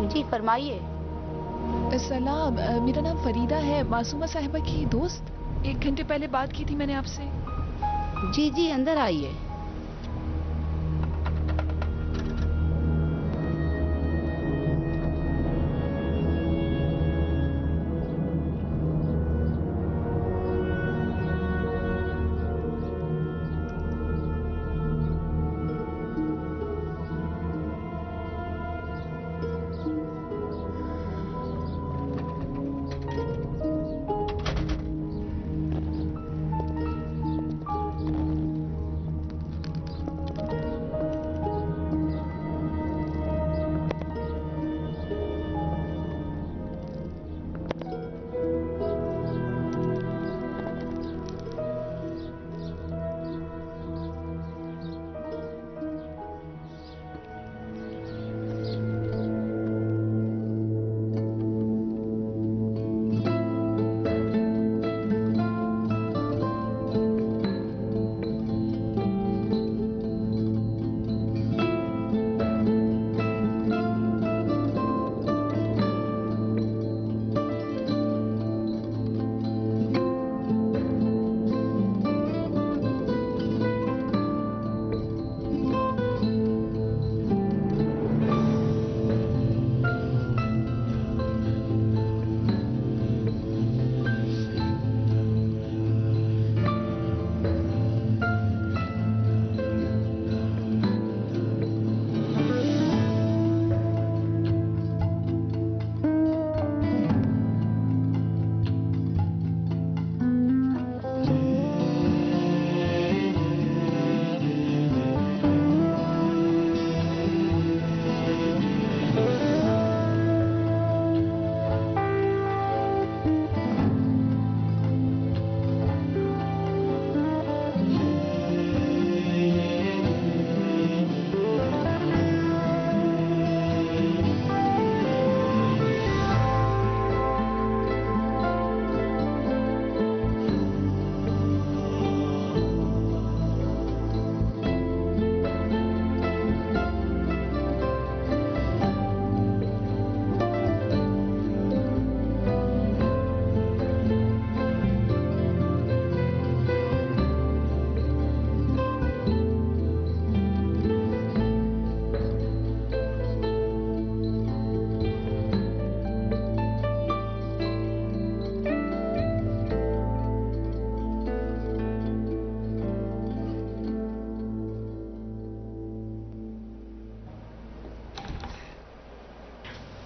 जी फरमाइए। सलाम, मेरा नाम फरीदा है, मासूमा साहिबा की दोस्त। 1 घंटे पहले बात की थी मैंने आपसे। जी जी अंदर आइए।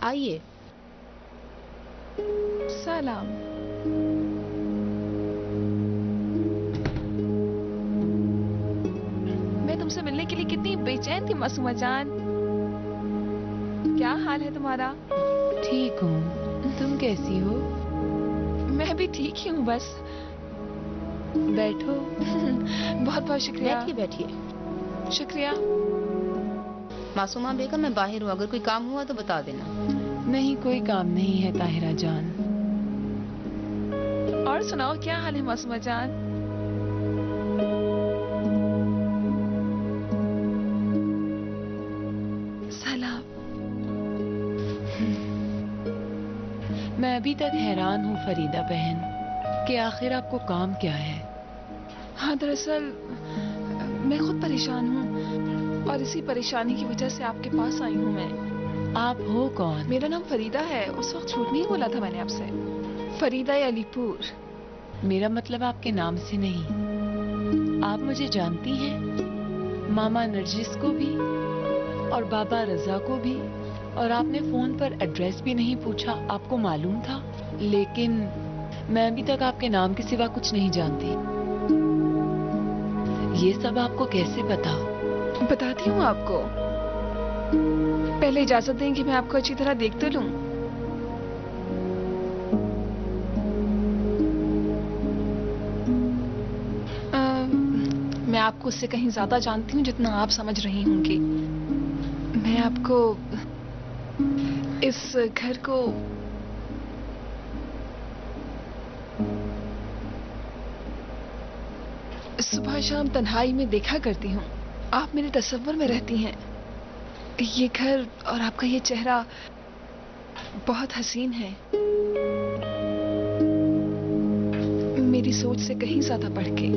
आइए। सलाम। मैं तुमसे मिलने के लिए कितनी बेचैन थी मासूमा जान। क्या हाल है तुम्हारा? ठीक हूँ, तुम कैसी हो? मैं भी ठीक ही हूँ बस। बैठो। बहुत बहुत शुक्रिया। बैठिए बैठिए। शुक्रिया। मासूमा बेगम मैं बाहर हूँ, अगर कोई काम हुआ तो बता देना। नहीं, कोई काम नहीं है ताहिरा जान। और सुनाओ, क्या हाल है मासूमा जान? सलाम। मैं अभी तक हैरान हूँ फरीदा बहन कि आखिर आपको काम क्या है। हाँ, दरअसल मैं खुद परेशान हूँ और इसी परेशानी की वजह से आपके पास आई हूँ मैं। आप हो कौन? मेरा नाम फरीदा है। उस वक्त झूठ नहीं बोला था मैंने आपसे। फरीदा अलीपुर। मेरा मतलब आपके नाम से नहीं। आप मुझे जानती हैं? मामा नरजिस को भी और बाबा रजा को भी। और आपने फोन पर एड्रेस भी नहीं पूछा, आपको मालूम था। लेकिन मैं अभी तक आपके नाम के सिवा कुछ नहीं जानती। ये सब आपको कैसे पता? बताती हूँ आपको। पहले इजाजत दें कि मैं आपको अच्छी तरह देख तो लूं। मैं आपको उससे कहीं ज्यादा जानती हूँ जितना आप समझ रही होंगी। मैं आपको इस घर को सुबह शाम तन्हाई में देखा करती हूँ। आप मेरे तस्वर में रहती हैं। ये घर और आपका ये चेहरा बहुत हसीन है, मेरी सोच से कहीं ज्यादा बढ़ के।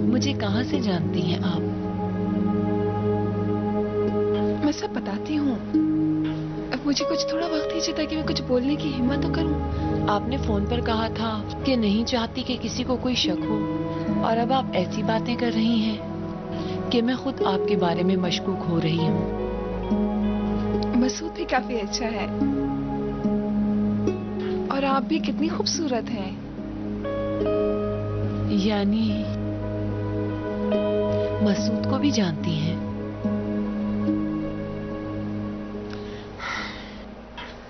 मुझे कहाँ से जानती हैं आप? मैं सब बताती हूँ। अब मुझे कुछ थोड़ा वक्त दीजिए ताकि मैं कुछ बोलने की हिम्मत तो करूँ। आपने फोन पर कहा था कि नहीं चाहती कि किसी को कोई शक हो, और अब आप ऐसी बातें कर रही हैं कि मैं खुद आपके बारे में मशकूक हो रही हूँ। मसूद भी काफी अच्छा है, और आप भी कितनी खूबसूरत हैं। यानी मसूद को भी जानती हैं?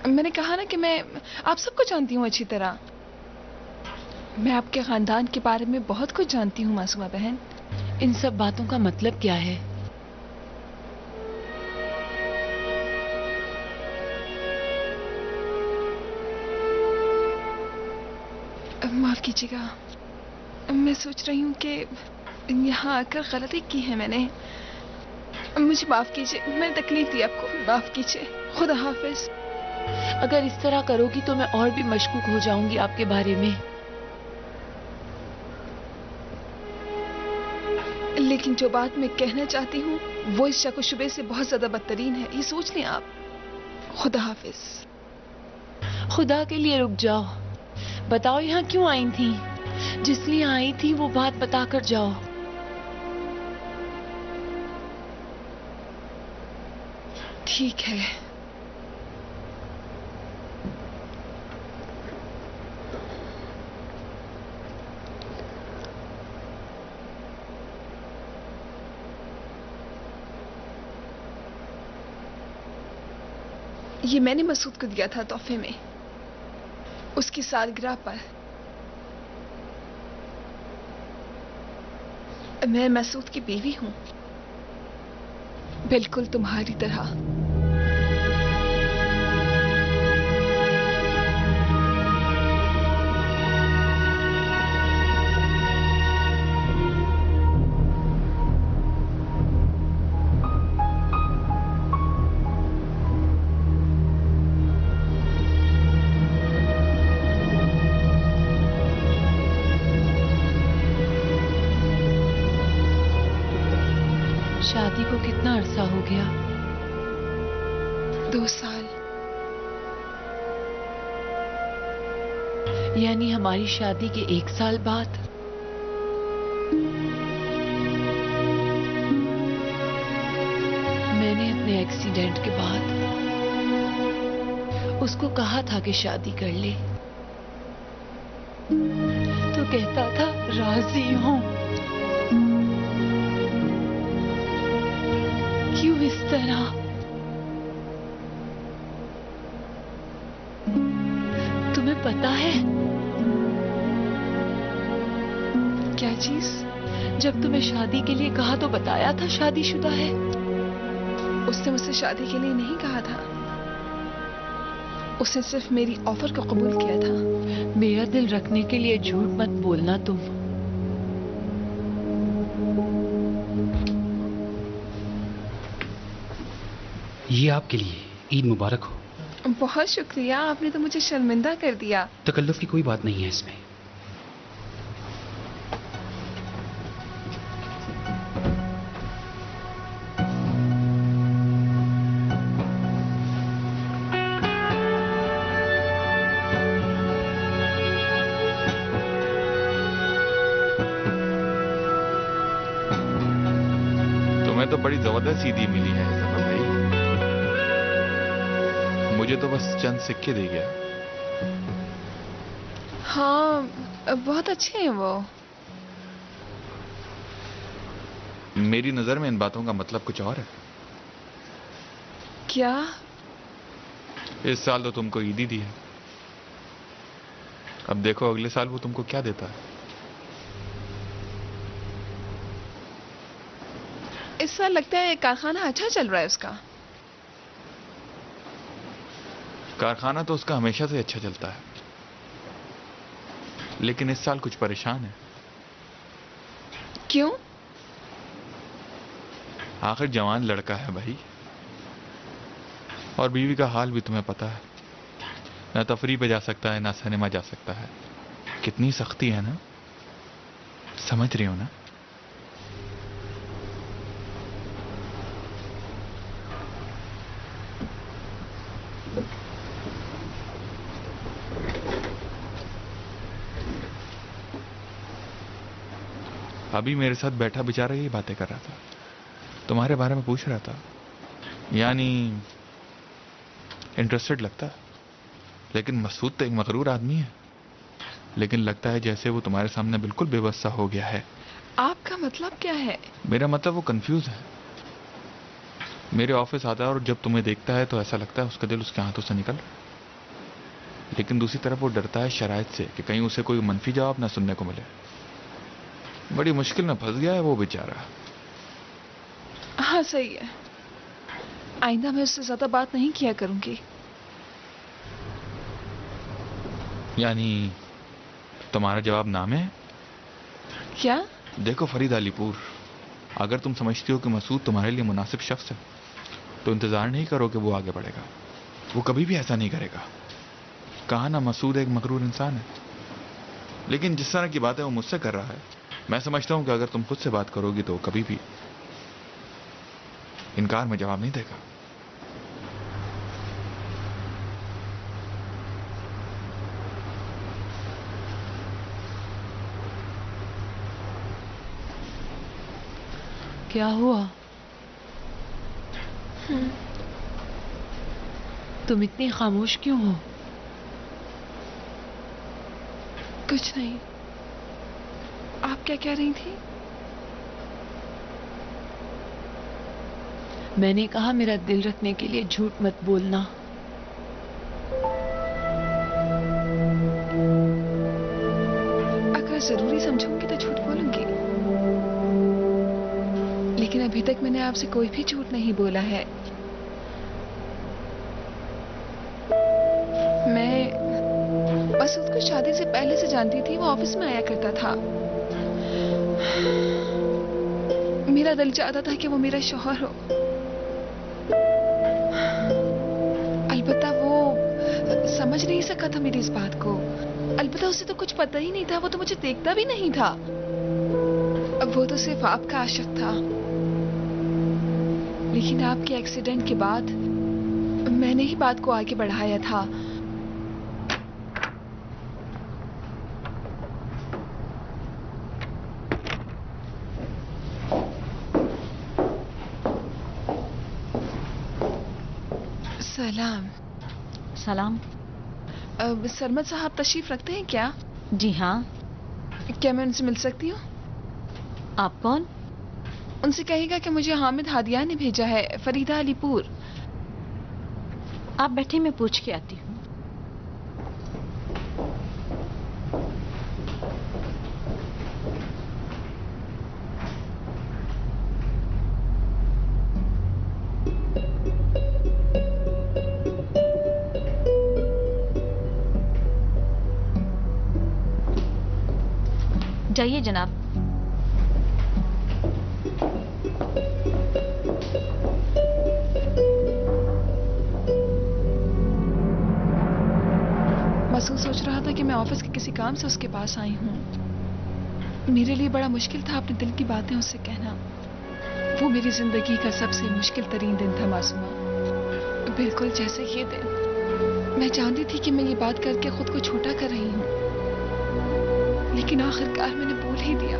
मैंने कहा ना कि मैं आप सबको जानती हूँ अच्छी तरह। मैं आपके खानदान के बारे में बहुत कुछ जानती हूँ मासूमा बहन। इन सब बातों का मतलब क्या है? माफ कीजिएगा, मैं सोच रही हूँ कि यहाँ आकर गलती की है मैंने। मुझे माफ कीजिए, मैंने तकलीफ दी आपको, माफ कीजिए। खुदा हाफिज। अगर इस तरह करोगी तो मैं और भी मशकूक हो जाऊंगी आपके बारे में। लेकिन जो बात मैं कहना चाहती हूँ वो इस शक व शुबे से बहुत ज्यादा बदतरीन है, ये सोच लें आप। खुदा हाफिज। खुदा के लिए रुक जाओ। बताओ यहाँ क्यों आई थी? जिस लिए आई थी वो बात बता कर जाओ। ठीक है। ये मैंने मसूद को दिया था तोहफे में, उसकी सालगिरह पर। मैं मसूद की बीवी हूं, बिल्कुल तुम्हारी तरह। शादी को कितना अरसा हो गया? 2 साल। यानी हमारी शादी के 1 साल बाद। मैंने अपने एक्सीडेंट के बाद उसको कहा था कि शादी कर ले, तो कहता था राजी हूं। क्यों इस तरह? तुम्हें पता है क्या चीज? जब तुम्हें शादी के लिए कहा तो बताया था शादीशुदा है। उसने मुझसे शादी के लिए नहीं कहा था, उसने सिर्फ मेरी ऑफर को कबूल किया था। मेरा दिल रखने के लिए झूठ मत बोलना तुम। ये आपके लिए, ईद मुबारक हो। बहुत शुक्रिया, आपने तो मुझे शर्मिंदा कर दिया। तकल्लुफ की कोई बात नहीं है इसमें। तुम्हें तो बड़ी जबरदस्त ईदी मिली है सफर भाई। मुझे तो बस चंद सिक्के दे गया। हाँ, बहुत अच्छे हैं वो। मेरी नजर में इन बातों का मतलब कुछ और है। क्या? इस साल तो तुमको ईदी दी है, अब देखो अगले साल वो तुमको क्या देता है। इस साल लगता है कारखाना अच्छा चल रहा है उसका। कारखाना तो उसका हमेशा से अच्छा चलता है, लेकिन इस साल कुछ परेशान है। क्यों? आखिर जवान लड़का है भाई, और बीवी का हाल भी तुम्हें पता है। ना तफरी पे जा सकता है, ना सिनेमा जा सकता है। कितनी सख्ती है ना, समझ रही हो ना? अभी मेरे साथ बैठा बेचारा यही बातें कर रहा था, तुम्हारे बारे में पूछ रहा था। यानी इंटरेस्टेड लगता है, लेकिन मसूद तो एक मगरूर आदमी है। लेकिन लगता है जैसे वो तुम्हारे सामने बिल्कुल बेबस सा हो गया है। आपका मतलब क्या है? मेरा मतलब वो कंफ्यूज है। मेरे ऑफिस आता है और जब तुम्हें देखता है तो ऐसा लगता है उसका दिल उसके हाथों से निकल रहा है। लेकिन दूसरी तरफ वो डरता है शराइत से कि कहीं उसे कोई मनफी जवाब ना सुनने को मिले। बड़ी मुश्किल में फंस गया है वो बेचारा। हाँ सही है, आइंदा मैं उससे ज्यादा बात नहीं किया करूंगी। यानी तुम्हारा जवाब नाम है? क्या? देखो फरीदा अलीपुर, अगर तुम समझती हो कि मसूद तुम्हारे लिए मुनासिब शख्स है तो इंतजार नहीं करो कि वो आगे बढ़ेगा। वो कभी भी ऐसा नहीं करेगा। कहा ना, मसूद एक मगरूर इंसान है। लेकिन जिस तरह की बातें वो मुझसे कर रहा है, मैं समझता हूं कि अगर तुम खुद से बात करोगी तो कभी भी इनकार में जवाब नहीं देगा। क्या हुआ? तुम इतनी खामोश क्यों हो? कुछ नहीं। आप क्या कह रही थी? मैंने कहा मेरा दिल रखने के लिए झूठ मत बोलना। अगर जरूरी समझूंगी तो झूठ बोलूंगी, लेकिन अभी तक मैंने आपसे कोई भी झूठ नहीं बोला है। मैं मसूद को शादी से पहले से जानती थी। वो ऑफिस में आया करता था। मेरा दिल चाहता था कि वो मेरा शौहर हो। अलबत्ता वो समझ नहीं सका था मेरी इस बात को। अलबत्ता उसे तो कुछ पता ही नहीं था। वो तो मुझे देखता भी नहीं था। अब वो तो सिर्फ आपका आशिक था। लेकिन आपके एक्सीडेंट के बाद मैंने ही बात को आगे बढ़ाया था। सलाम। सलाम। सरमद साहब तशरीफ रखते हैं क्या? जी हाँ। क्या मैं उनसे मिल सकती हूँ? आप कौन? उनसे कहिएगा कि मुझे हामिद हादिया ने भेजा है, फरीदा अलीपुर। आप बैठे, मैं पूछ के आती हूँ। जाइए जनाब। मसूद सोच रहा था कि मैं ऑफिस के किसी काम से उसके पास आई हूँ। मेरे लिए बड़ा मुश्किल था अपने दिल की बातें उससे कहना। वो मेरी जिंदगी का सबसे मुश्किल तरीन दिन था मासूमा। बिल्कुल जैसे ये दिन। मैं जानती थी कि मैं ये बात करके खुद को छोटा कर रही हूँ, लेकिन आखिरकार मैंने बोल ही दिया।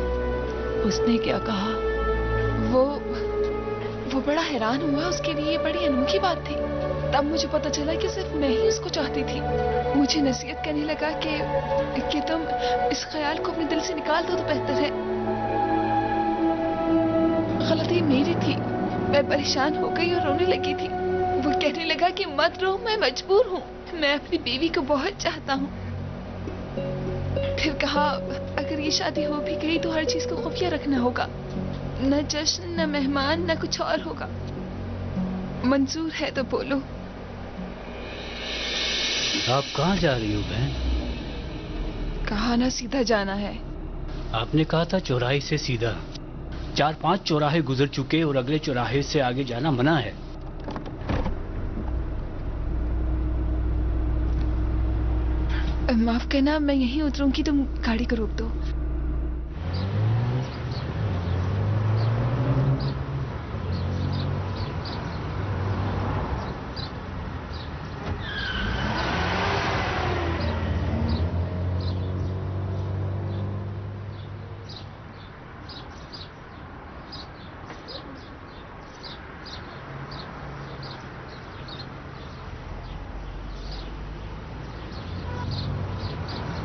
उसने क्या कहा? वो बड़ा हैरान हुआ। उसके लिए ये बड़ी अनोखी बात थी। तब मुझे पता चला कि सिर्फ मैं ही उसको चाहती थी। मुझे नसीहत करने लगा कि तुम इस ख्याल को अपने दिल से निकाल दो तो बेहतर है। गलती मेरी थी। मैं परेशान हो गई और रोने लगी थी। वो कहने लगा कि मत रो, मैं मजबूर हूँ। मैं अपनी बीवी को बहुत चाहता हूँ। फिर कहा अगर ये शादी हो भी गई तो हर चीज को खुफिया रखना होगा। न जश्न, न मेहमान, न कुछ और होगा। मंजूर है तो बोलो। आप कहाँ जा रही हो बहन? कहा ना सीधा जाना है। आपने कहा था चौराहे से सीधा। 4-5 चौराहे गुजर चुके और अगले चौराहे से आगे जाना मना है। माफ करना, मैं यहीं उतरूंगी, तुम गाड़ी को रोक दो।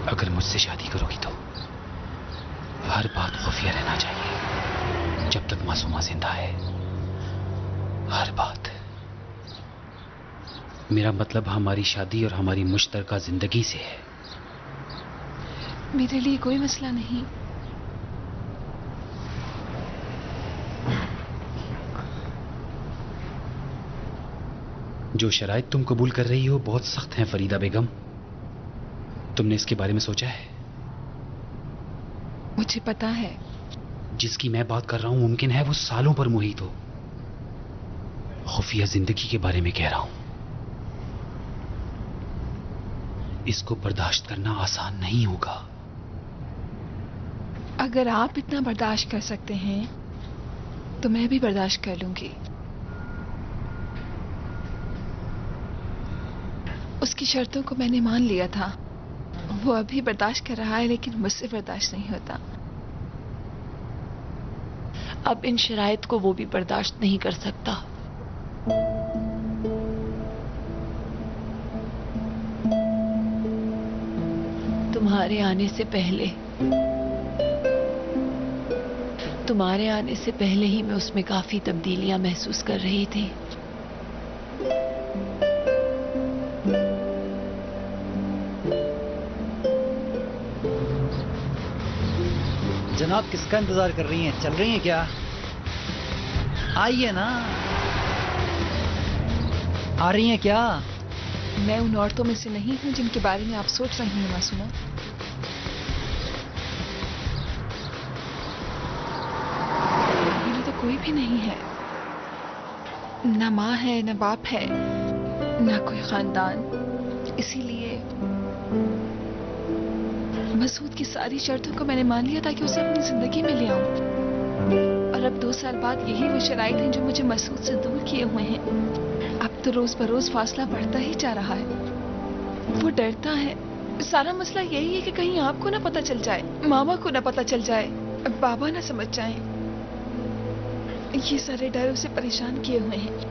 अगर मुझसे शादी करोगी तो हर बात खुफिया रहना चाहिए जब तक मासूमा जिंदा है। हर बात। मेरा मतलब हमारी शादी और हमारी मुश्तरका जिंदगी से है। मेरे लिए कोई मसला नहीं। जो शराइत तुम कबूल कर रही हो बहुत सख्त हैं फरीदा बेगम। तुमने इसके बारे में सोचा है? मुझे पता है। जिसकी मैं बात कर रहा हूं मुमकिन है वो सालों पर मुहित हो। खुफिया जिंदगी के बारे में कह रहा हूं। इसको बर्दाश्त करना आसान नहीं होगा। अगर आप इतना बर्दाश्त कर सकते हैं तो मैं भी बर्दाश्त कर लूंगी। उसकी शर्तों को मैंने मान लिया था। वो अभी बर्दाश्त कर रहा है लेकिन मुझसे बर्दाश्त नहीं होता। अब इन शराइत को वो भी बर्दाश्त नहीं कर सकता। तुम्हारे आने से पहले ही मैं उसमें काफी तब्दीलियां महसूस कर रही थी। जनाब किसका इंतजार कर रही हैं? चल रही हैं क्या? आइए ना। आ रही हैं क्या? मैं उन औरतों में से नहीं हूं जिनके बारे में आप सोच रही हैं मासूमा। मेरा तो कोई भी नहीं है। ना माँ है, ना बाप है, ना कोई खानदान। इसीलिए मसूद की सारी शर्तों को मैंने मान लिया ताकि उसे अपनी जिंदगी में ले आऊं। और अब 2 साल बाद यही वो शराइत हैं जो मुझे मसूद से दूर किए हुए हैं। अब तो रोज बरोज फासला बढ़ता ही जा रहा है। वो डरता है। सारा मसला यही है कि कहीं आपको ना पता चल जाए, मामा को ना पता चल जाए, बाबा ना समझ जाए। ये सारे डर उसे परेशान किए हुए हैं।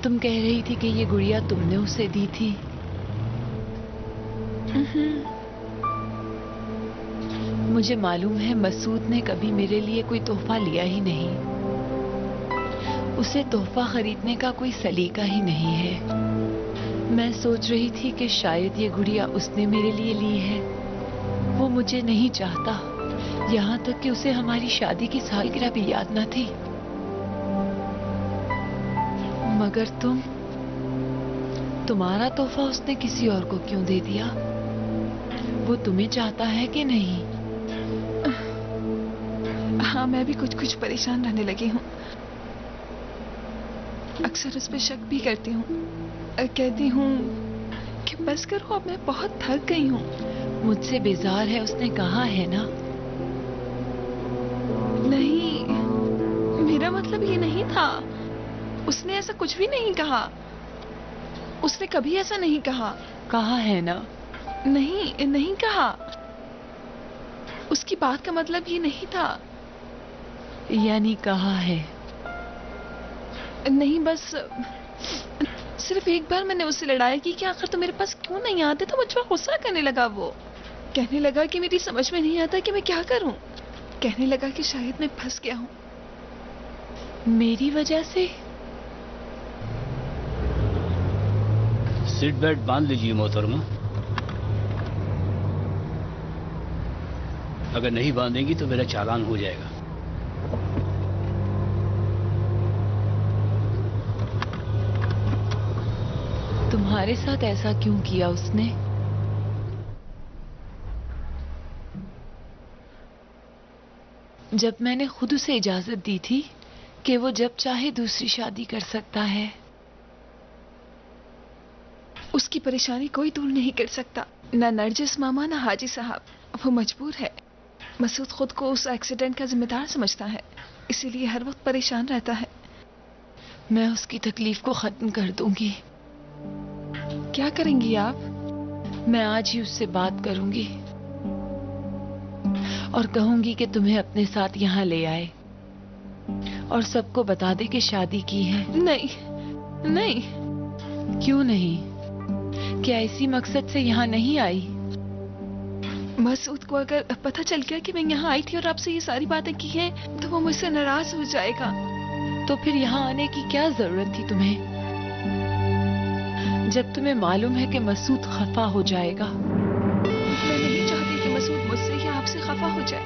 तुम कह रही थी कि ये गुड़िया तुमने उसे दी थी। मुझे मालूम है मसूद ने कभी मेरे लिए कोई तोहफा लिया ही नहीं। उसे तोहफा खरीदने का कोई सलीका ही नहीं है। मैं सोच रही थी कि शायद ये गुड़िया उसने मेरे लिए ली है। वो मुझे नहीं चाहता, यहाँ तक कि उसे हमारी शादी की सालगिरह भी याद न थी। मगर तुम्हारा तोहफा उसने किसी और को क्यों दे दिया? वो तुम्हें चाहता है कि नहीं? हाँ, मैं भी कुछ परेशान रहने लगी हूँ। अक्सर उस पर शक भी करती हूँ। कहती हूँ कि बस करो, अब मैं बहुत थक गई हूँ। मुझसे बेजार है उसने कहा है ना? नहीं, मेरा मतलब ये नहीं था। उसने ऐसा कुछ भी नहीं कहा। उसने कभी ऐसा नहीं कहा। कहा है ना? नहीं कहा। उसकी बात का मतलब ये नहीं था। यानी कहा है? नहीं, बस सिर्फ एक बार मैंने उससे लड़ाई की कि आखिर तो मेरे पास क्यों नहीं आते, तो मुझ पर गुस्सा करने लगा। वो कहने लगा कि मेरी समझ में नहीं आता कि मैं क्या करूं। कहने लगा कि शायद मैं फंस गया हूं मेरी वजह से। सीट बेल्ट बांध लीजिए मोहतरमा। अगर नहीं बांधेंगी तो मेरा चालान हो जाएगा। तुम्हारे साथ ऐसा क्यों किया उसने? जब मैंने खुद उसे इजाजत दी थी कि वो जब चाहे दूसरी शादी कर सकता है। उसकी परेशानी कोई दूर नहीं कर सकता, ना नरजिस मामा ना हाजी साहब। वो मजबूर है। मसूद खुद को उस एक्सीडेंट का जिम्मेदार समझता है, इसीलिए हर वक्त परेशान रहता है। मैं उसकी तकलीफ को खत्म कर दूंगी। क्या करेंगी आप? मैं आज ही उससे बात करूंगी और कहूंगी कि तुम्हें अपने साथ यहाँ ले आए और सबको बता दे कि शादी की है। नहीं नहीं। क्यों नहीं? क्या इसी मकसद से यहाँ नहीं आई? मसूद को अगर पता चल गया कि मैं यहाँ आई थी और आपसे ये सारी बातें की हैं, तो वो मुझसे नाराज हो जाएगा। तो फिर यहाँ आने की क्या जरूरत थी तुम्हें, जब तुम्हें मालूम है कि मसूद खफा हो जाएगा? मैं नहीं चाहती कि मसूद मुझसे या आपसे खफा हो जाए,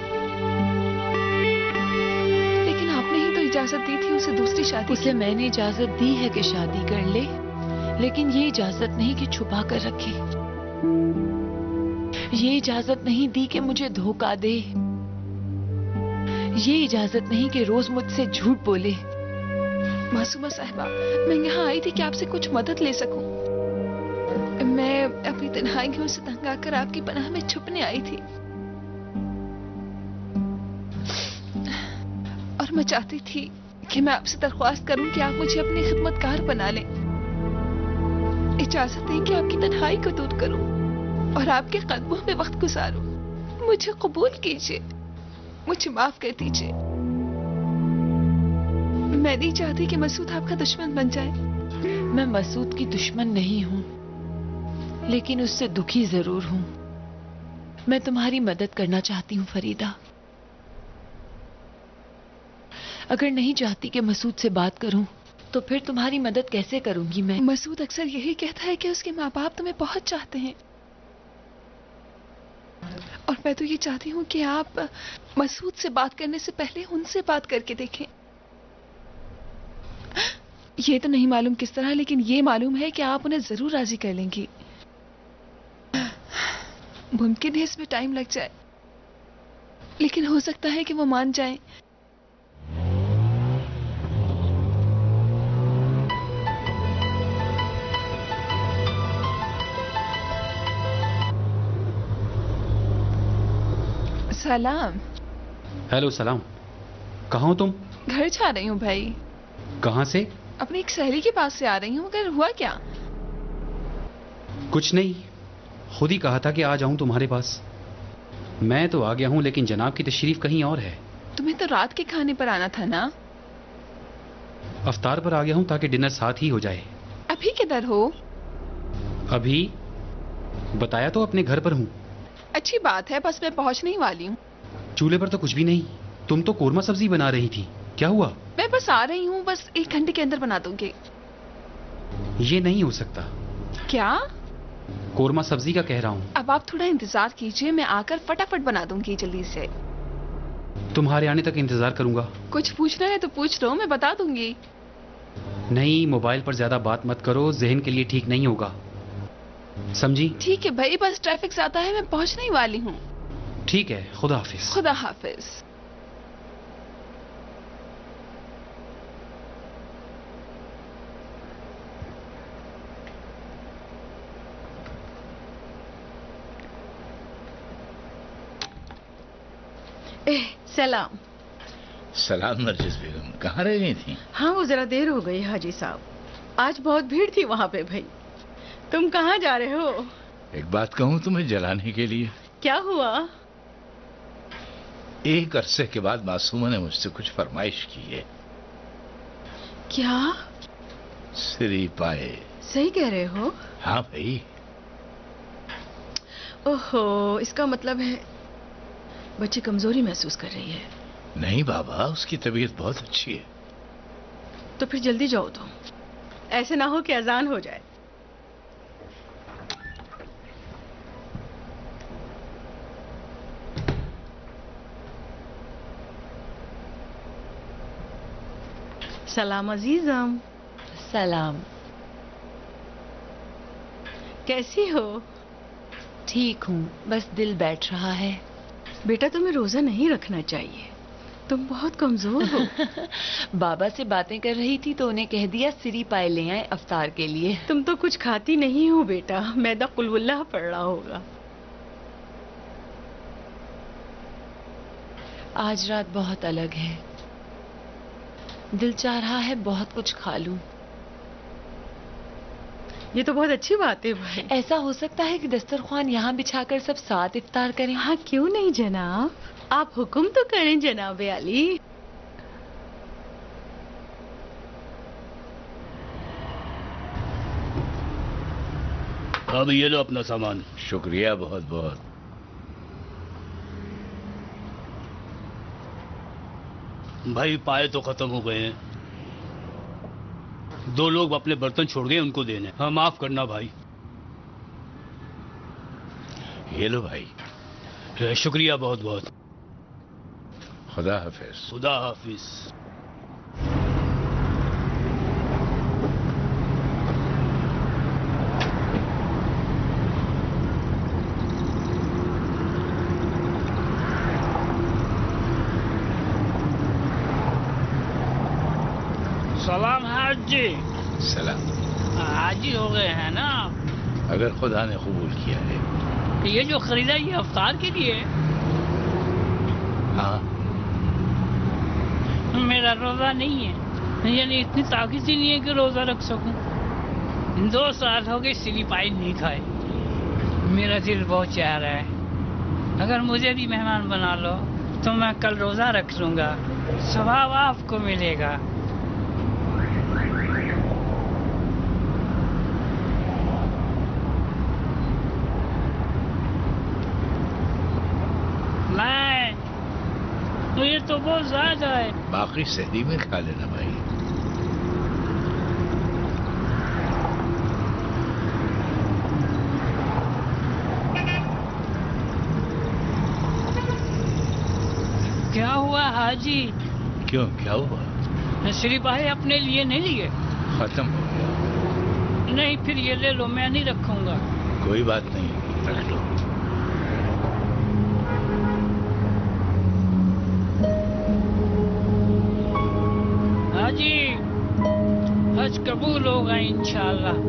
लेकिन आपने ही तो इजाजत दी थी उसे दूसरी शादी उसे मैंने इजाजत दी है कि शादी कर ले, लेकिन ये इजाजत नहीं कि छुपा कर रखे। ये इजाजत नहीं दी कि मुझे धोखा दे। ये इजाजत नहीं कि रोज मुझसे झूठ बोले। मासूमा साहिबा, मैं यहाँ आई थी कि आपसे कुछ मदद ले सकूं। मैं अपनी तन्हाइयों से तंग आकर आपकी पनाह में छुपने आई थी और मैं चाहती थी कि मैं आपसे दरख्वास्त करूं कि आप मुझे अपनी खिदमतगार बना लें। इजाजत दें कि आपकी तन्हाई को दूर करूं और आपके कदमों में वक्त गुजारूं। मुझे कबूल कीजिए, मुझे माफ कर दीजिए। मैं नहीं चाहती कि मसूद आपका दुश्मन बन जाए। मैं मसूद की दुश्मन नहीं हूं, लेकिन उससे दुखी जरूर हूं। मैं तुम्हारी मदद करना चाहती हूं फरीदा। अगर नहीं चाहती कि मसूद से बात करूं, तो फिर तुम्हारी मदद कैसे करूंगी मैं? मसूद अक्सर यही कहता है कि उसके माँ बाप तुम्हें बहुत चाहते हैं, और मैं तो ये चाहती हूँ कि आप मसूद से बात करने से पहले उनसे बात करके देखें। ये तो नहीं मालूम किस तरह, लेकिन ये मालूम है कि आप उन्हें जरूर राजी कर लेंगी। मुमकिन है इसमें टाइम लग जाए, लेकिन हो सकता है कि वो मान जाएं। सलाम। हेलो सलाम। कहाँ हो तुम? घर जा रही हूँ भाई। कहाँ से? अपनी एक सहेली के पास से आ रही हूँ। मगर हुआ क्या? कुछ नहीं, खुद ही कहा था कि आ जाऊं तुम्हारे पास। मैं तो आ गया हूं, लेकिन जनाब की तशरीफ कहीं और है। तुम्हें तो रात के खाने पर आना था ना? अफ्तार पर आ गया हूं ताकि डिनर साथ ही हो जाए। अभी किधर हो? अभी बताया तो अपने घर पर हूं। अच्छी बात है, बस मैं पहुंचने ही वाली हूँ। चूल्हे पर तो कुछ भी नहीं, तुम तो कोरमा सब्जी बना रही थी। क्या हुआ? मैं बस आ रही हूँ, बस 1 घंटे के अंदर बना दूंगी। ये नहीं हो सकता। क्या? कोरमा सब्जी का कह रहा हूँ। अब आप थोड़ा इंतजार कीजिए, मैं आकर फटाफट बना दूंगी जल्दी से। तुम्हारे आने तक इंतजार करूंगा। कुछ पूछना है तो पूछ लो, मैं बता दूंगी। नहीं, मोबाइल पर ज्यादा बात मत करो, जहन के लिए ठीक नहीं होगा, समझी? ठीक है भाई, बस ट्रैफिक ज्यादा है, मैं पहुंचने ही वाली हूँ। ठीक है, खुदा हाफिज। खुदा हाफिज। सलाम। सलाम नरजिस बेगम, कहाँ रह गई थी? हाँ, वो जरा देर हो गई हाजी साहब, आज बहुत भीड़ थी वहाँ पे। भाई तुम कहाँ जा रहे हो? एक बात कहूँ तुम्हें जलाने के लिए? क्या हुआ? एक अरसे के बाद मासूमा ने मुझसे कुछ फरमाइश की है। क्या? सिरी पाए। सही कह रहे हो? हाँ भाई। ओहो, इसका मतलब है बच्ची कमजोरी महसूस कर रही है। नहीं बाबा, उसकी तबीयत बहुत अच्छी है। तो फिर जल्दी जाओ, तो ऐसे ना हो कि अजान हो जाए। सलाम अजीजम। सलाम। कैसी हो? ठीक हूँ, बस दिल बैठ रहा है। बेटा, तुम्हें रोजा नहीं रखना चाहिए। तुम बहुत कमजोर हो। बाबा से बातें कर रही थी तो उन्हें कह दिया सिरी पाए ले आए अफ्तार के लिए। तुम तो कुछ खाती नहीं हो बेटा, मैदा कुलवल्ला पड़ रहा होगा। आज रात बहुत अलग है, दिल चाह रहा है बहुत कुछ खा लूं। ये तो बहुत अच्छी बात है भाई। ऐसा हो सकता है कि दस्तरख्वान यहाँ बिछाकर सब साथ इफ्तार करें? हाँ क्यों नहीं जनाब, आप हुक्म तो करें जनाब अली। अब ये लो अपना सामान। शुक्रिया बहुत बहुत। भाई पाए तो खत्म हो गए हैं, 2 लोग अपने बर्तन छोड़ गए, उनको देने। हाँ माफ करना भाई। ये लो भाई। शुक्रिया बहुत बहुत। खुदा हाफिज। खुदा हाफिज। सलाम हाजी। सलाम। हाजी हो गए हैं ना? अगर खुदा ने कबूल किया है। ये जो खरीदा ये अफ्तार के लिए? हाँ। मेरा रोजा नहीं है, यानी इतनी ताकत ही नहीं है कि रोजा रख सकूं। 2 साल हो गए सिली पाई नहीं खाए। मेरा दिल बहुत चाह रहा है, अगर मुझे भी मेहमान बना लो तो मैं कल रोजा रख लूंगा, सवाब आपको मिलेगा। तो ये तो बहुत ज्यादा है। बाकी सहरी में खा लेना भाई। क्या हुआ हाजी? क्यों क्या हुआ? सिपाही अपने लिए नहीं लिए? खत्म हो गया। नहीं फिर ये ले लो, मैं नहीं रखूंगा। कोई बात नहीं, रख लो। हाजी हज कबूल होगा इंशाअल्लाह।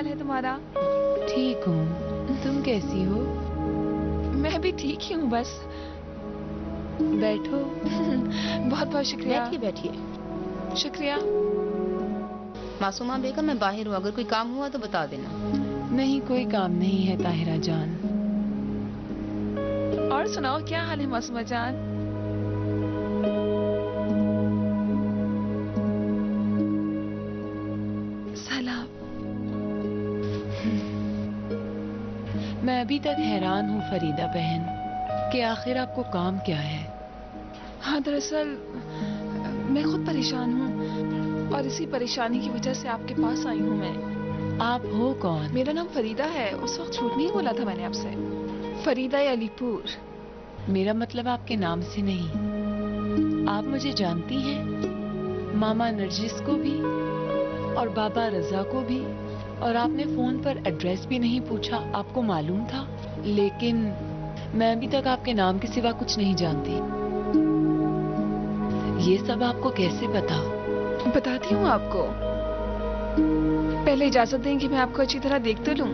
हाल है तुम्हारा? ठीक हूँ, तुम कैसी हो? मैं भी ठीक ही हूँ बस। बैठो। बहुत बहुत शुक्रिया। बैठिए बैठिए। शुक्रिया। मासूमा बेगम मैं बाहर हूँ, अगर कोई काम हुआ तो बता देना। नहीं, कोई काम नहीं है ताहिरा जान। और सुनाओ, क्या हाल है मासूमा जान? सलाम। मैं अभी तक हैरान हूँ फरीदा बहन कि आखिर आपको काम क्या है। हाँ, दरअसल मैं खुद परेशान हूँ और इसी परेशानी की वजह से आपके पास आई हूँ मैं। आप हो कौन? मेरा नाम फरीदा है। उस वक्त झूठ नहीं बोला था मैंने आपसे। फरीदा अलीपुर। मेरा मतलब आपके नाम से नहीं। आप मुझे जानती हैं? मामा नरजिस को भी और बाबा रजा को भी, और आपने फोन पर एड्रेस भी नहीं पूछा, आपको मालूम था। लेकिन मैं अभी तक आपके नाम के सिवा कुछ नहीं जानती। ये सब आपको कैसे पता? बताती हूँ आपको। पहले इजाजत दें कि मैं आपको अच्छी तरह देख तो लूं।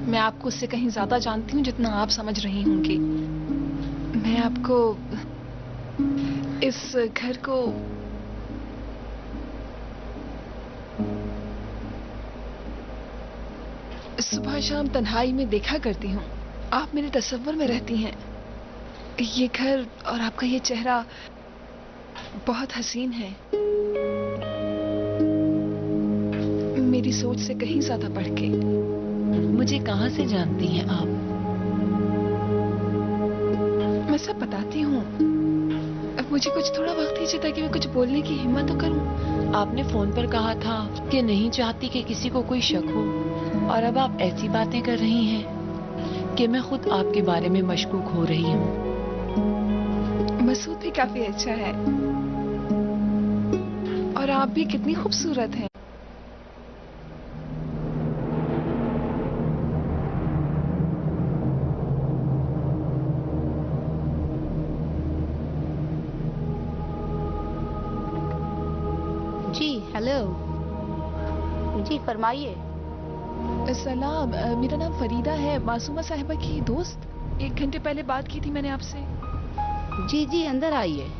मैं आपको उससे कहीं ज्यादा जानती हूँ जितना आप समझ रही होंगी। मैं आपको इस घर को सुबह शाम तन्हाई में देखा करती हूँ। आप मेरे तस्वर में रहती हैं। ये घर और आपका ये चेहरा बहुत हसीन है, मेरी सोच से कहीं ज्यादा बढ़ के। मुझे कहाँ से जानती हैं आप? मैं सब बताती हूँ। अब मुझे कुछ थोड़ा वक्त दीजिए ताकि मैं कुछ बोलने की हिम्मत तो करूँ। आपने फोन पर कहा था कि नहीं चाहती कि किसी को कोई शक हो, और अब आप ऐसी बातें कर रही हैं कि मैं खुद आपके बारे में मशकूक हो रही हूँ। मसूद भी काफी अच्छा है और आप भी कितनी खूबसूरत हैं। जी हेलो। जी फरमाइए। सलाम, मेरा नाम फरीदा है, मासूमा साहिबा की दोस्त। 1 घंटे पहले बात की थी मैंने आपसे। जी जी अंदर आइए।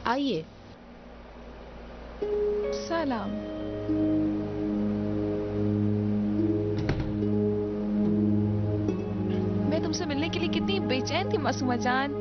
आइए। सलाम। मैं तुमसे मिलने के लिए कितनी बेचैन थी मासूमा जान।